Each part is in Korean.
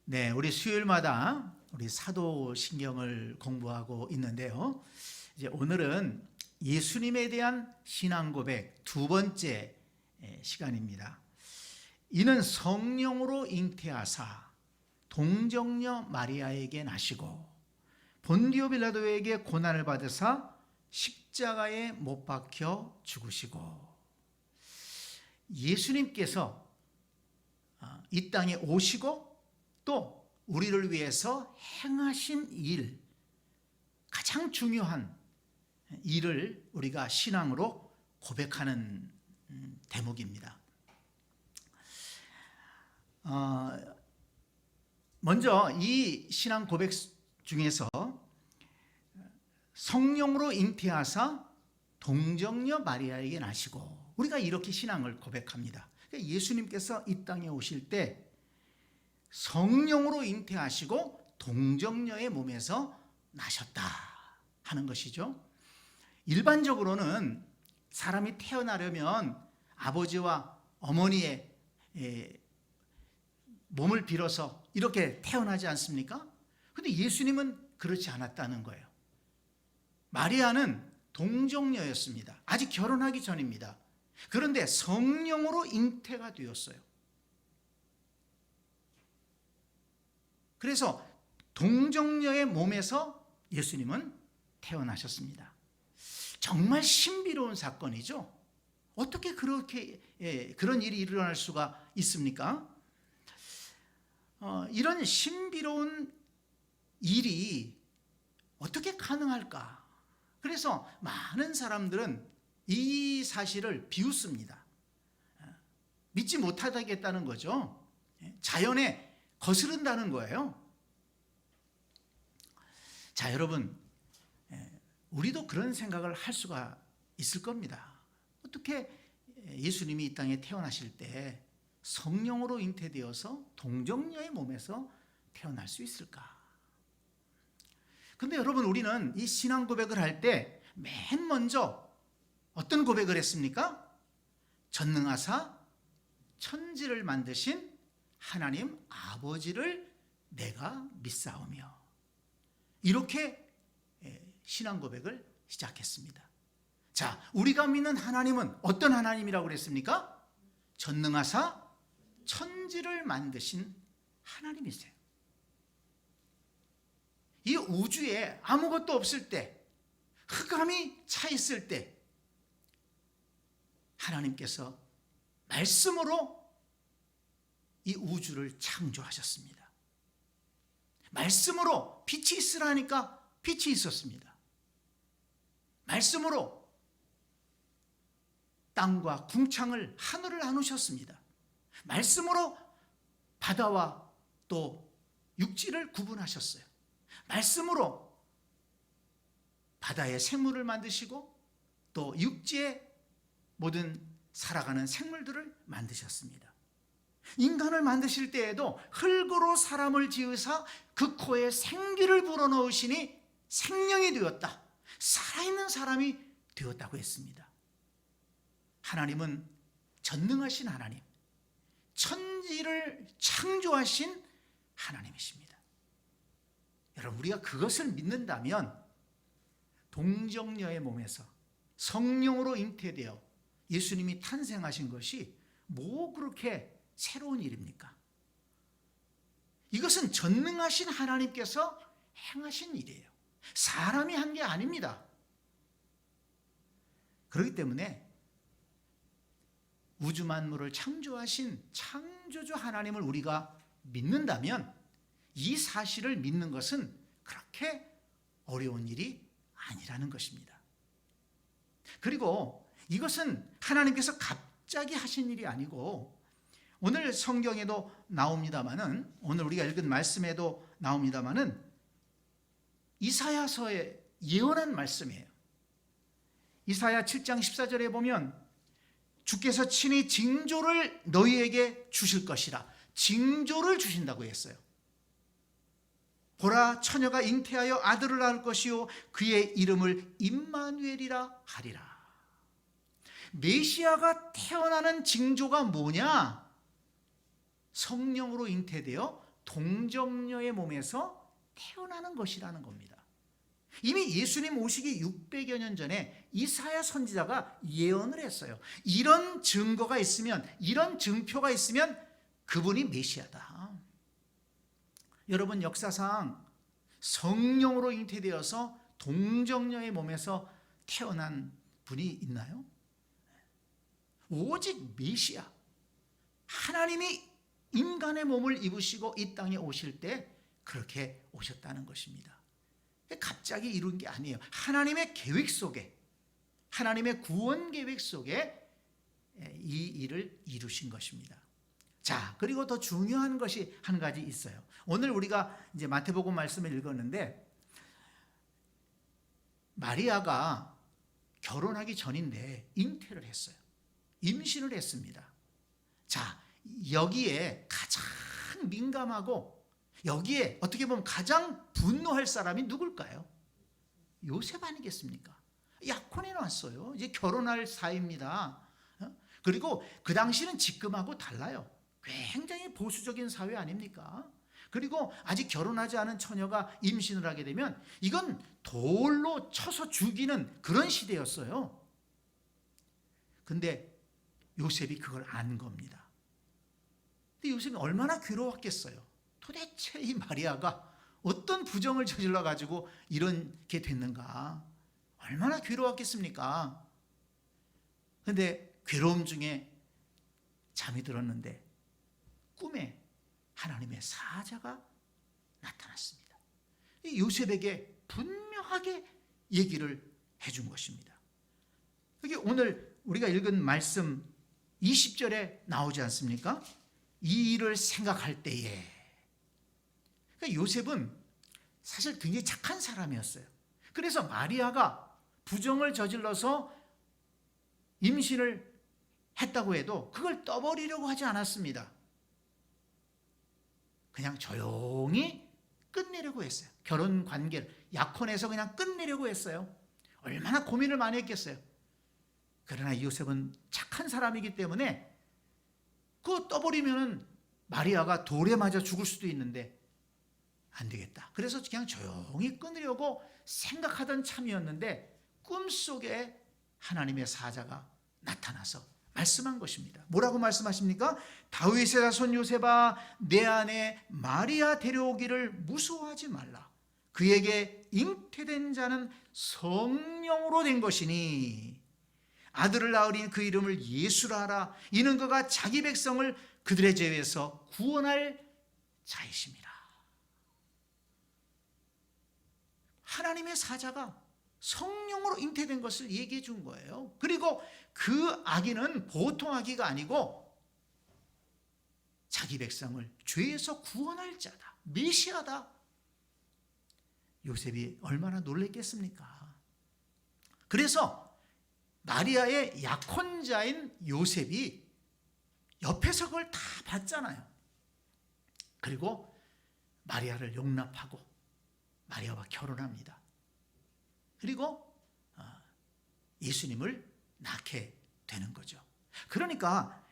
네, 우리 수요일마다 우리 사도신경을 공부하고 있는데요. 이제 오늘은 예수님에 대한 신앙 고백 두 번째 시간입니다. 이는 성령으로 잉태하사 동정녀 마리아에게 나시고 본디오 빌라도에게 고난을 받으사 십자가에 못 박혀 죽으시고, 예수님께서 이 땅에 오시고 또 우리를 위해서 행하신 일, 가장 중요한 일을 우리가 신앙으로 고백하는 대목입니다. 먼저 이 신앙 고백 중에서 성령으로 잉태하사 동정녀 마리아에게 나시고, 우리가 이렇게 신앙을 고백합니다. 예수님께서 이 땅에 오실 때 성령으로 잉태하시고 동정녀의 몸에서 나셨다 하는 것이죠. 일반적으로는 사람이 태어나려면 아버지와 어머니의 몸을 빌어서 이렇게 태어나지 않습니까? 그런데 예수님은 그렇지 않았다는 거예요. 마리아는 동정녀였습니다. 아직 결혼하기 전입니다. 그런데 성령으로 잉태가 되었어요. 그래서 동정녀의 몸에서 예수님은 태어나셨습니다. 정말 신비로운 사건이죠. 어떻게 그렇게 그런 일이 일어날 수가 있습니까? 이런 신비로운 일이 어떻게 가능할까? 그래서 많은 사람들은 이 사실을 비웃습니다. 믿지 못하겠다는 거죠. 자연에 거스른다는 거예요. 자, 여러분, 우리도 그런 생각을 할 수가 있을 겁니다. 어떻게 예수님이 이 땅에 태어나실 때 성령으로 잉태되어서 동정녀의 몸에서 태어날 수 있을까? 근데 여러분, 우리는 이 신앙 고백을 할 때 맨 먼저 어떤 고백을 했습니까? 전능하사 천지를 만드신 하나님 아버지를 내가 믿사오며, 이렇게 신앙 고백을 시작했습니다. 자, 우리가 믿는 하나님은 어떤 하나님이라고 그랬습니까? 전능하사 천지를 만드신 하나님이세요. 이 우주에 아무것도 없을 때, 흑암이 차 있을 때 하나님께서 말씀으로 이 우주를 창조하셨습니다. 말씀으로 빛이 있으라니까 빛이 있었습니다. 말씀으로 땅과 궁창을, 하늘을 나누셨습니다. 말씀으로 바다와 또 육지를 구분하셨어요. 말씀으로 바다의 생물을 만드시고 또 육지의 모든 살아가는 생물들을 만드셨습니다. 인간을 만드실 때에도 흙으로 사람을 지으사 그 코에 생기를 불어넣으시니 생명이 되었다, 살아있는 사람이 되었다고 했습니다. 하나님은 전능하신 하나님, 천지를 창조하신 하나님이십니다. 여러분, 우리가 그것을 믿는다면 동정녀의 몸에서 성령으로 잉태되어 예수님이 탄생하신 것이 뭐 그렇게 새로운 일입니까? 이것은 전능하신 하나님께서 행하신 일이에요. 사람이 한 게 아닙니다. 그렇기 때문에 우주 만물을 창조하신 창조주 하나님을 우리가 믿는다면 이 사실을 믿는 것은 그렇게 어려운 일이 아니라는 것입니다. 그리고 이것은 하나님께서 갑자기 하신 일이 아니고, 오늘 성경에도 나옵니다마는, 오늘 우리가 읽은 말씀에도 나옵니다마는 이사야서에 예언한 말씀이에요. 이사야 7장 14절에 보면 주께서 친히 징조를 너희에게 주실 것이라, 징조를 주신다고 했어요. 보라, 처녀가 잉태하여 아들을 낳을 것이요 그의 이름을 임마누엘이라 하리라. 메시아가 태어나는 징조가 뭐냐? 성령으로 잉태되어 동정녀의 몸에서 태어나는 것이라는 겁니다. 이미 예수님 오시기 600여 년 전에 이사야 선지자가 예언을 했어요. 이런 증거가 있으면, 이런 증표가 있으면 그분이 메시아다. 여러분, 역사상 성령으로 잉태되어서 동정녀의 몸에서 태어난 분이 있나요? 오직 메시아, 하나님이 인간의 몸을 입으시고 이 땅에 오실 때 그렇게 오셨다는 것입니다. 갑자기 이룬 게 아니에요. 하나님의 계획 속에, 하나님의 구원 계획 속에 이 일을 이루신 것입니다. 자, 그리고 더 중요한 것이 한 가지 있어요. 오늘 우리가 이제 마태복음 말씀을 읽었는데, 마리아가 결혼하기 전인데 잉태를 했어요. 임신을 했습니다. 자, 여기에 가장 민감하고, 여기에 어떻게 보면 가장 분노할 사람이 누굴까요? 요셉 아니겠습니까? 약혼해 놨어요. 이제 결혼할 사이입니다. 그리고 그 당시는 지금하고 달라요. 굉장히 보수적인 사회 아닙니까? 그리고 아직 결혼하지 않은 처녀가 임신을 하게 되면 이건 돌로 쳐서 죽이는 그런 시대였어요. 근데 요셉이 그걸 안 겁니다. 근데 요셉이 얼마나 괴로웠겠어요. 도대체 이 마리아가 어떤 부정을 저질러 가지고 이렇게 됐는가, 얼마나 괴로웠겠습니까? 근데 괴로움 중에 잠이 들었는데 꿈에 하나님의 사자가 나타났습니다. 요셉에게 분명하게 얘기를 해준 것입니다. 여기 오늘 우리가 읽은 말씀 20절에 나오지 않습니까? 이 일을 생각할 때에. 그러니까 요셉은 사실 굉장히 착한 사람이었어요. 그래서 마리아가 부정을 저질러서 임신을 했다고 해도 그걸 떠버리려고 하지 않았습니다. 그냥 조용히 끝내려고 했어요. 결혼 관계를 약혼해서 그냥 끝내려고 했어요. 얼마나 고민을 많이 했겠어요. 그러나 요셉은 착한 사람이기 때문에 그거 떠버리면 마리아가 돌에 맞아 죽을 수도 있는데 안 되겠다. 그래서 그냥 조용히 끊으려고 생각하던 참이었는데 꿈속에 하나님의 사자가 나타나서 말씀한 것입니다. 뭐라고 말씀하십니까? 다윗의 자손 요셉아, 내 아내 마리아 데려오기를 무서워하지 말라. 그에게 잉태된 자는 성령으로 된 것이니 아들을 낳으리니 그 이름을 예수라 하라. 이는 그가 자기 백성을 그들의 죄에서 구원할 자이심이라. 하나님의 사자가 성령으로 잉태된 것을 얘기해 준 거예요. 그리고 그 아기는 보통 아기가 아니고 자기 백성을 죄에서 구원할 자다. 메시아다. 요셉이 얼마나 놀랬겠습니까? 그래서 마리아의 약혼자인 요셉이 옆에서 그걸 다 봤잖아요. 그리고 마리아를 용납하고 마리아와 결혼합니다. 그리고 예수님을 낳게 되는 거죠. 그러니까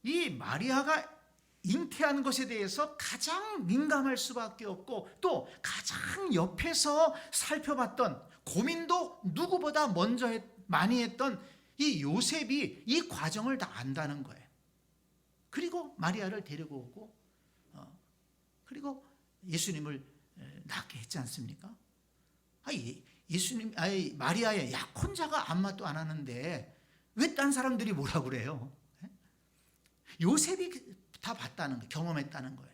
이 마리아가 잉태한 것에 대해서 가장 민감할 수밖에 없고, 또 가장 옆에서 살펴봤던, 고민도 누구보다 먼저 많이 했던 이 요셉이 이 과정을 다 안다는 거예요. 그리고 마리아를 데리고 오고 그리고 예수님을 낳게 했지 않습니까? 마리아의 약혼자가 아무 말도 안 하는데 왜 딴 사람들이 뭐라 그래요? 요셉이 다 봤다는 거예요. 경험했다는 거예요.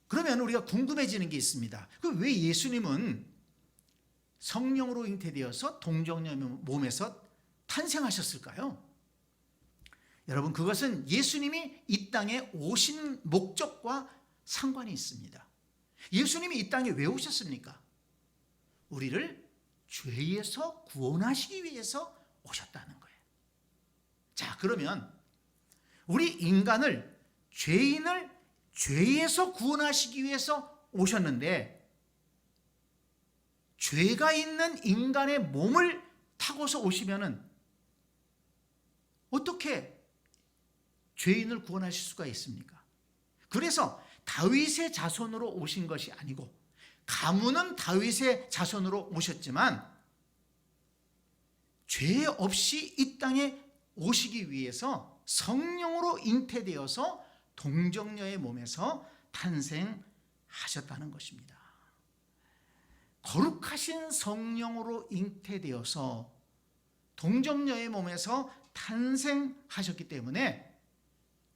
그러면 우리가 궁금해지는 게 있습니다. 왜 예수님은 성령으로 잉태되어서 동정녀 몸에서 탄생하셨을까요? 여러분, 그것은 예수님이 이 땅에 오신 목적과 상관이 있습니다. 예수님이 이 땅에 왜 오셨습니까? 우리를 죄에서 구원하시기 위해서 오셨다는 거예요. 자, 그러면 우리 인간을, 죄인을 죄에서 구원하시기 위해서 오셨는데, 죄가 있는 인간의 몸을 타고서 오시면은 어떻게 죄인을 구원하실 수가 있습니까? 그래서 다윗의 자손으로 오신 것이 아니고, 가문은 다윗의 자손으로 오셨지만 죄 없이 이 땅에 오시기 위해서 성령으로 잉태되어서 동정녀의 몸에서 탄생하셨다는 것입니다. 거룩하신 성령으로 잉태되어서 동정녀의 몸에서 탄생하셨기 때문에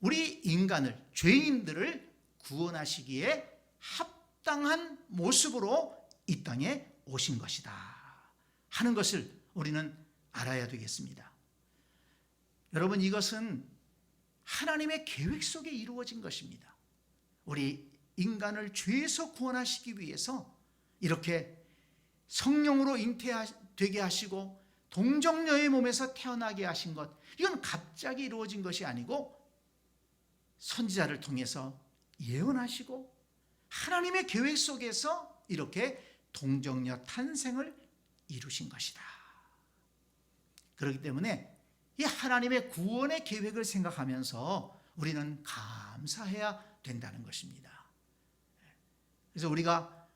우리 인간을, 죄인들을 구원하시기에 합당한 모습으로 이 땅에 오신 것이다 하는 것을 우리는 알아야 되겠습니다. 여러분, 이것은 하나님의 계획 속에 이루어진 것입니다. 우리 인간을 죄에서 구원하시기 위해서 이렇게 성령으로 잉태되게 하시고 동정녀의 몸에서 태어나게 하신 것, 이건 갑자기 이루어진 것이 아니고 선지자를 통해서 예언하시고 하나님의 계획 속에서 이렇게 동정녀 탄생을 이루신 것이다. 그렇기 때문에 이 하나님의 구원의 계획을 생각하면서 우리는 감사해야 된다는 것입니다. 그래서 우리가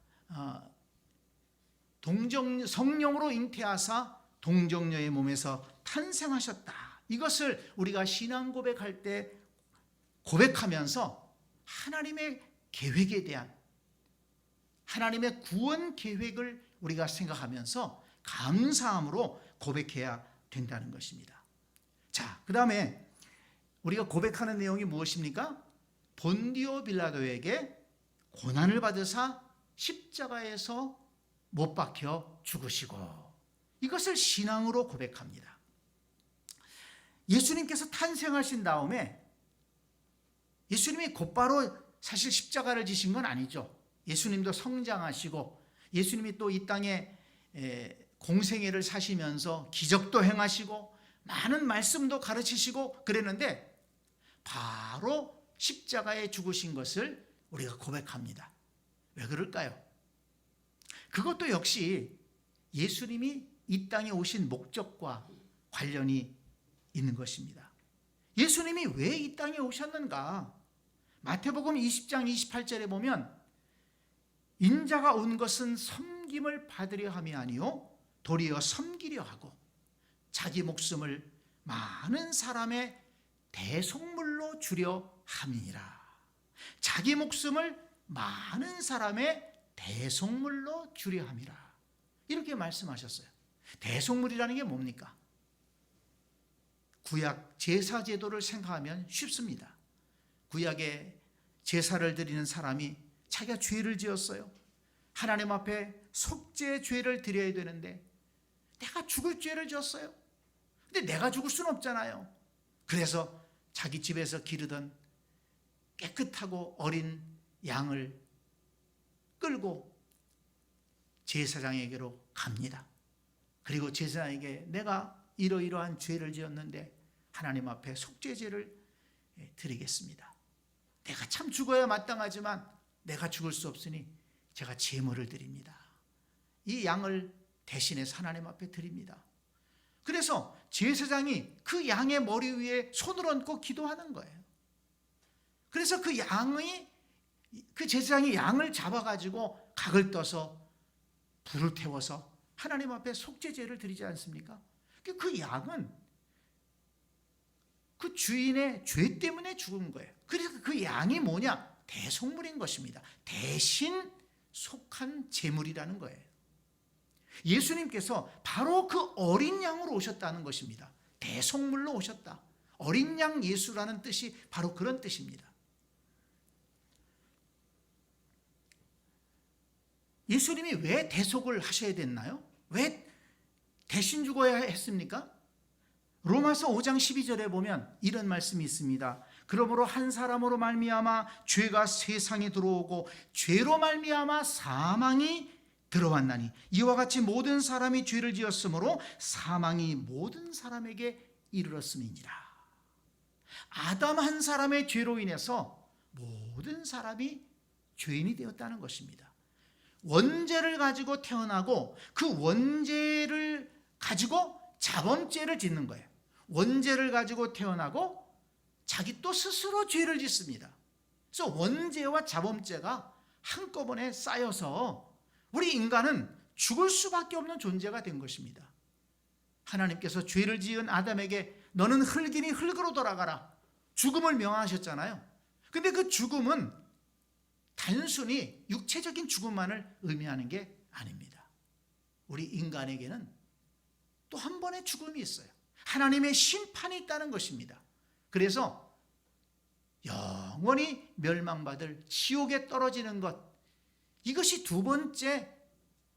성령으로 잉태하사 동정녀의 몸에서 탄생하셨다, 이것을 우리가 신앙 고백할 때 고백하면서 하나님의 계획에 대한, 하나님의 구원 계획을 우리가 생각하면서 감사함으로 고백해야 된다는 것입니다. 자, 그 다음에 우리가 고백하는 내용이 무엇입니까? 본디오 빌라도에게 고난을 받으사 십자가에서 못 박혀 죽으시고, 이것을 신앙으로 고백합니다. 예수님께서 탄생하신 다음에 예수님이 곧바로 사실 십자가를 지신 건 아니죠. 예수님도 성장하시고 예수님이 또 이 땅에 공생애를 사시면서 기적도 행하시고 많은 말씀도 가르치시고 그랬는데 바로 십자가에 죽으신 것을 우리가 고백합니다. 왜 그럴까요? 그것도 역시 예수님이 이 땅에 오신 목적과 관련이 있는 것입니다. 예수님이 왜 이 땅에 오셨는가? 마태복음 20장 28절에 보면 인자가 온 것은 섬김을 받으려 함이 아니요 도리어 섬기려 하고 자기 목숨을 많은 사람의 대속물로 주려 함이니라. 자기 목숨을 많은 사람의 대속물로 주려 함이라, 이렇게 말씀하셨어요. 대속물이라는 게 뭡니까? 구약 제사 제도를 생각하면 쉽습니다. 구약에 제사를 드리는 사람이 자기가 죄를 지었어요. 하나님 앞에 속죄 죄를 드려야 되는데 내가 죽을 죄를 지었어요. 근데 내가 죽을 수는 없잖아요. 그래서 자기 집에서 기르던 깨끗하고 어린 양을 끌고 제사장에게로 갑니다. 그리고 제사장에게 내가 이러이러한 죄를 지었는데 하나님 앞에 속죄제를 드리겠습니다. 내가 참 죽어야 마땅하지만 내가 죽을 수 없으니 제가 제물을 드립니다. 이 양을 대신해서 하나님 앞에 드립니다. 그래서 제사장이 그 양의 머리 위에 손을 얹고 기도하는 거예요. 그래서 그 제사장이 양을 잡아가지고 각을 떠서 불을 태워서 하나님 앞에 속죄제를 드리지 않습니까? 그 양은 그 주인의 죄 때문에 죽은 거예요. 그래서 그 양이 뭐냐? 대속물인 것입니다. 대신 속한 제물이라는 거예요. 예수님께서 바로 그 어린 양으로 오셨다는 것입니다. 대속물로 오셨다. 어린 양 예수라는 뜻이 바로 그런 뜻입니다. 예수님이 왜 대속을 하셔야 됐나요? 왜 대신 죽어야 했습니까? 로마서 5장 12절에 보면 이런 말씀이 있습니다. 그러므로 한 사람으로 말미암아 죄가 세상에 들어오고 죄로 말미암아 사망이 들어왔나니 이와 같이 모든 사람이 죄를 지었으므로 사망이 모든 사람에게 이르렀음이니라. 아담 한 사람의 죄로 인해서 모든 사람이 죄인이 되었다는 것입니다. 원죄를 가지고 태어나고 그 원죄를 가지고 자범죄를 짓는 거예요. 원죄를 가지고 태어나고 자기 또 스스로 죄를 짓습니다. 그래서 원죄와 자범죄가 한꺼번에 쌓여서 우리 인간은 죽을 수밖에 없는 존재가 된 것입니다. 하나님께서 죄를 지은 아담에게 너는 흙이니 흙으로 돌아가라, 죽음을 명하셨잖아요. 근데 그 죽음은 단순히 육체적인 죽음만을 의미하는 게 아닙니다. 우리 인간에게는 또 한 번의 죽음이 있어요. 하나님의 심판이 있다는 것입니다. 그래서 영원히 멸망받을 지옥에 떨어지는 것, 이것이 두 번째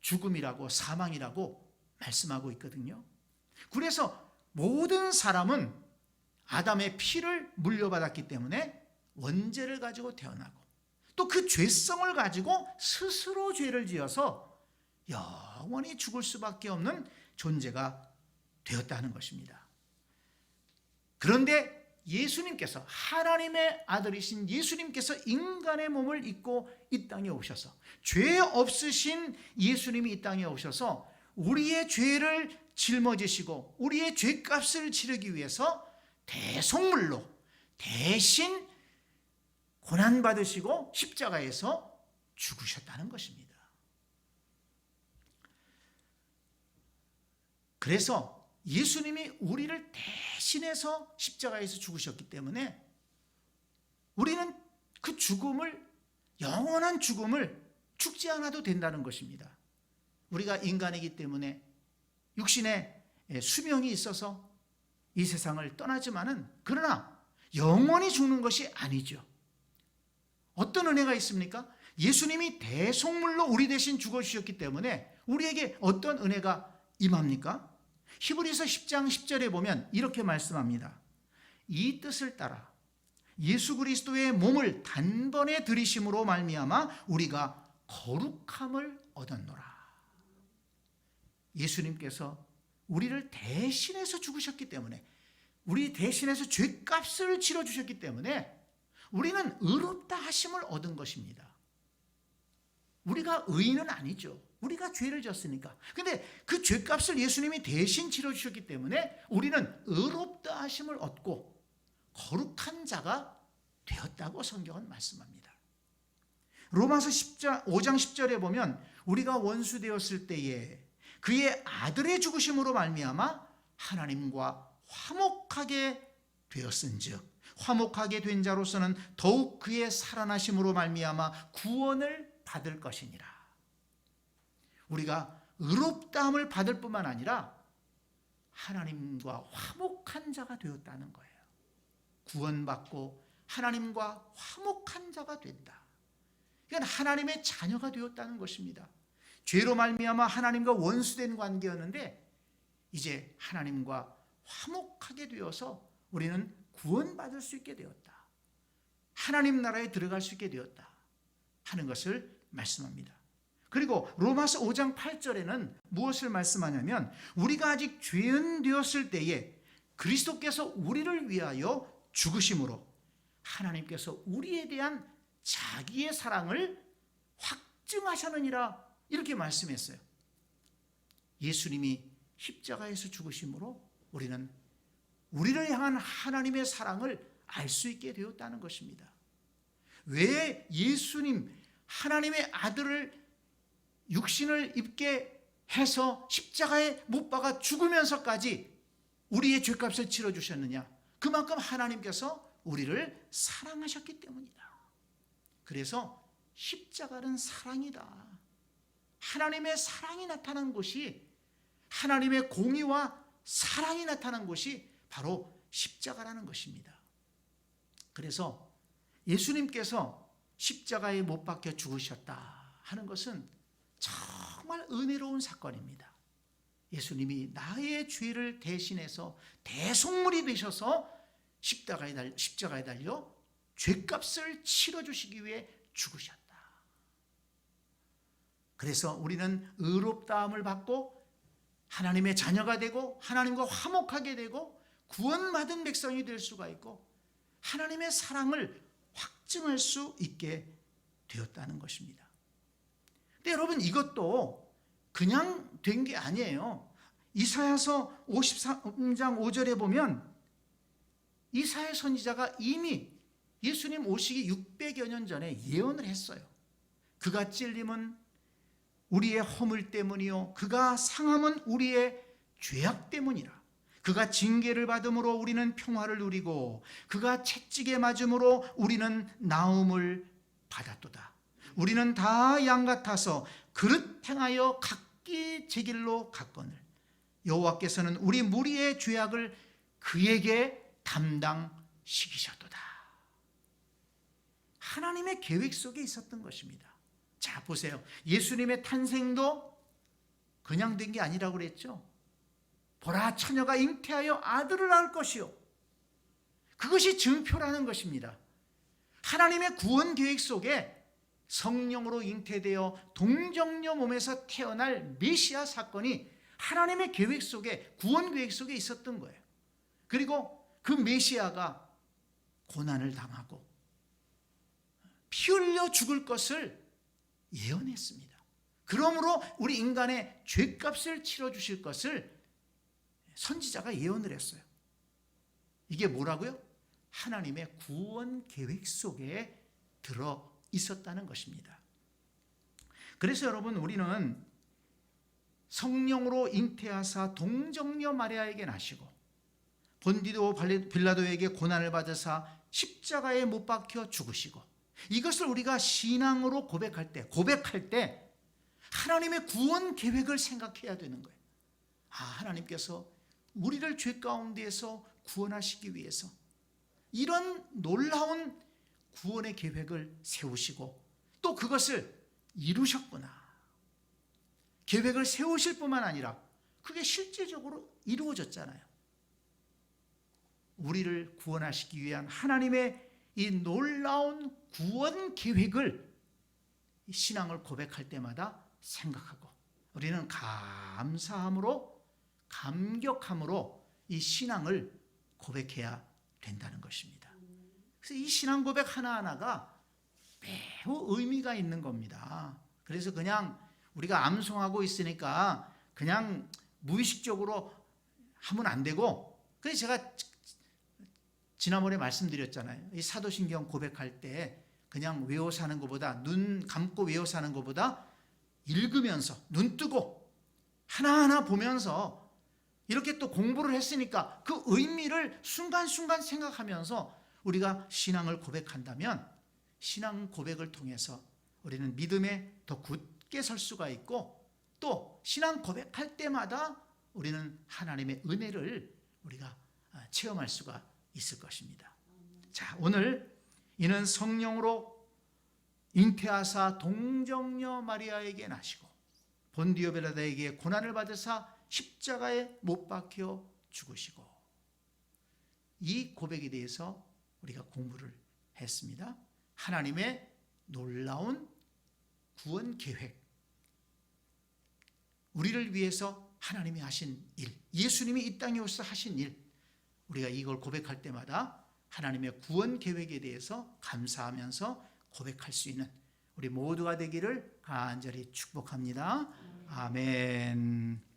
죽음이라고, 사망이라고 말씀하고 있거든요. 그래서 모든 사람은 아담의 피를 물려받았기 때문에 원죄를 가지고 태어나고, 또 그 죄성을 가지고 스스로 죄를 지어서 영원히 죽을 수밖에 없는 존재가 되었다는 것입니다. 그런데 예수님께서, 하나님의 아들이신 예수님께서 인간의 몸을 입고 이 땅에 오셔서, 죄 없으신 예수님이 이 땅에 오셔서 우리의 죄를 짊어지시고 우리의 죄값을 치르기 위해서 대속물로 대신 고난받으시고 십자가에서 죽으셨다는 것입니다. 그래서 예수님이 우리를 대신해서 십자가에서 죽으셨기 때문에 우리는 그 죽음을, 영원한 죽음을 죽지 않아도 된다는 것입니다. 우리가 인간이기 때문에 육신에 수명이 있어서 이 세상을 떠나지만은, 그러나 영원히 죽는 것이 아니죠. 어떤 은혜가 있습니까? 예수님이 대속물로 우리 대신 죽어주셨기 때문에 우리에게 어떤 은혜가 임합니까? 히브리서 10장 10절에 보면 이렇게 말씀합니다. 이 뜻을 따라 예수 그리스도의 몸을 단번에 들이심으로 말미암아 우리가 거룩함을 얻었노라. 예수님께서 우리를 대신해서 죽으셨기 때문에, 우리 대신해서 죄값을 치러주셨기 때문에 우리는 의롭다 하심을 얻은 것입니다. 우리가 의인은 아니죠. 우리가 죄를 졌으니까. 근데 그 죄값을 예수님이 대신 치러주셨기 때문에 우리는 의롭다 하심을 얻고 거룩한 자가 되었다고 성경은 말씀합니다. 로마서 5장 10절에 보면 우리가 원수 되었을 때에 그의 아들의 죽으심으로 말미암아 하나님과 화목하게 되었은즉 화목하게 된 자로서는 더욱 그의 살아나심으로 말미암아 구원을 받을 것이니라. 우리가 의롭다함을 받을 뿐만 아니라 하나님과 화목한 자가 되었다는 거예요. 구원받고 하나님과 화목한 자가 된다. 이건 하나님의 자녀가 되었다는 것입니다. 죄로 말미암아 하나님과 원수된 관계였는데 이제 하나님과 화목하게 되어서 우리는 구원받을 수 있게 되었다. 하나님 나라에 들어갈 수 있게 되었다 하는 것을 말씀합니다. 그리고 로마서 5장 8절에는 무엇을 말씀하냐면 우리가 아직 죄인 되었을 때에 그리스도께서 우리를 위하여 죽으심으로 하나님께서 우리에 대한 자기의 사랑을 확증하셨느니라, 이렇게 말씀했어요. 예수님이 십자가에서 죽으심으로 우리는 우리를 향한 하나님의 사랑을 알 수 있게 되었다는 것입니다. 왜 예수님, 하나님의 아들을 육신을 입게 해서 십자가에 못 박아 죽으면서까지 우리의 죄값을 치러주셨느냐? 그만큼 하나님께서 우리를 사랑하셨기 때문이다. 그래서 십자가는 사랑이다. 하나님의 사랑이 나타난 곳이, 하나님의 공의와 사랑이 나타난 곳이 바로 십자가라는 것입니다. 그래서 예수님께서 십자가에 못 박혀 죽으셨다 하는 것은 정말 은혜로운 사건입니다. 예수님이 나의 죄를 대신해서 대속물이 되셔서 십자가에 달려 죄값을 치러주시기 위해 죽으셨다. 그래서 우리는 의롭다함을 받고 하나님의 자녀가 되고 하나님과 화목하게 되고 구원받은 백성이 될 수가 있고 하나님의 사랑을 확증할 수 있게 되었다는 것입니다. 근데 여러분, 이것도 그냥 된 게 아니에요. 이사야서 53장 5절에 보면 이사야 선지자가 이미 예수님 오시기 600여 년 전에 예언을 했어요. 그가 찔림은 우리의 허물 때문이요 그가 상함은 우리의 죄악 때문이라. 그가 징계를 받음으로 우리는 평화를 누리고 그가 채찍에 맞음으로 우리는 나음을 받았도다. 우리는 다 양 같아서 그릇 행하여 각기 제 길로 갔거늘 여호와께서는 우리 무리의 죄악을 그에게 담당시키셨도다. 하나님의 계획 속에 있었던 것입니다. 자, 보세요. 예수님의 탄생도 그냥 된 게 아니라고 그랬죠. 보라, 처녀가 잉태하여 아들을 낳을 것이요. 그것이 증표라는 것입니다. 하나님의 구원 계획 속에 성령으로 잉태되어 동정녀 몸에서 태어날 메시아 사건이 하나님의 계획 속에, 구원 계획 속에 있었던 거예요. 그리고 그 메시아가 고난을 당하고 피 흘려 죽을 것을 예언했습니다. 그러므로 우리 인간의 죄값을 치러주실 것을 선지자가 예언을 했어요. 이게 뭐라고요? 하나님의 구원 계획 속에 들어 있었다는 것입니다. 그래서 여러분, 우리는 성령으로 잉태하사 동정녀 마리아에게 나시고 본디도 빌라도에게 고난을 받으사 십자가에 못 박혀 죽으시고, 이것을 우리가 신앙으로 고백할 때 하나님의 구원 계획을 생각해야 되는 거예요. 하나님께서 우리를 죄 가운데에서 구원하시기 위해서 이런 놀라운 구원의 계획을 세우시고 또 그것을 이루셨구나. 계획을 세우실 뿐만 아니라 그게 실제적으로 이루어졌잖아요. 우리를 구원하시기 위한 하나님의 이 놀라운 구원 계획을 신앙을 고백할 때마다 생각하고 우리는 감사함으로, 감격함으로 이 신앙을 고백해야 된다는 것입니다. 그래서 이 신앙 고백 하나하나가 매우 의미가 있는 겁니다. 그래서 그냥 우리가 암송하고 있으니까 그냥 무의식적으로 하면 안 되고, 그래서 제가 지난번에 말씀드렸잖아요. 이 사도신경 고백할 때 그냥 외워서 하는 것보다, 눈 감고 외워서 하는 것보다 읽으면서 눈 뜨고 하나하나 보면서 이렇게 또 공부를 했으니까 그 의미를 순간순간 생각하면서 우리가 신앙을 고백한다면 신앙 고백을 통해서 우리는 믿음에 더 굳게 설 수가 있고, 또 신앙 고백할 때마다 우리는 하나님의 은혜를 우리가 체험할 수가 있을 것입니다. 자, 오늘 이는 성령으로 잉태하사 동정녀 마리아에게 나시고 본디오 빌라도에게 고난을 받으사 십자가에 못 박혀 죽으시고, 이 고백에 대해서 우리가 공부를 했습니다. 하나님의 놀라운 구원 계획, 우리를 위해서 하나님이 하신 일, 예수님이 이 땅에 오셔서 하신 일, 우리가 이걸 고백할 때마다 하나님의 구원 계획에 대해서 감사하면서 고백할 수 있는 우리 모두가 되기를 간절히 축복합니다. 아멘.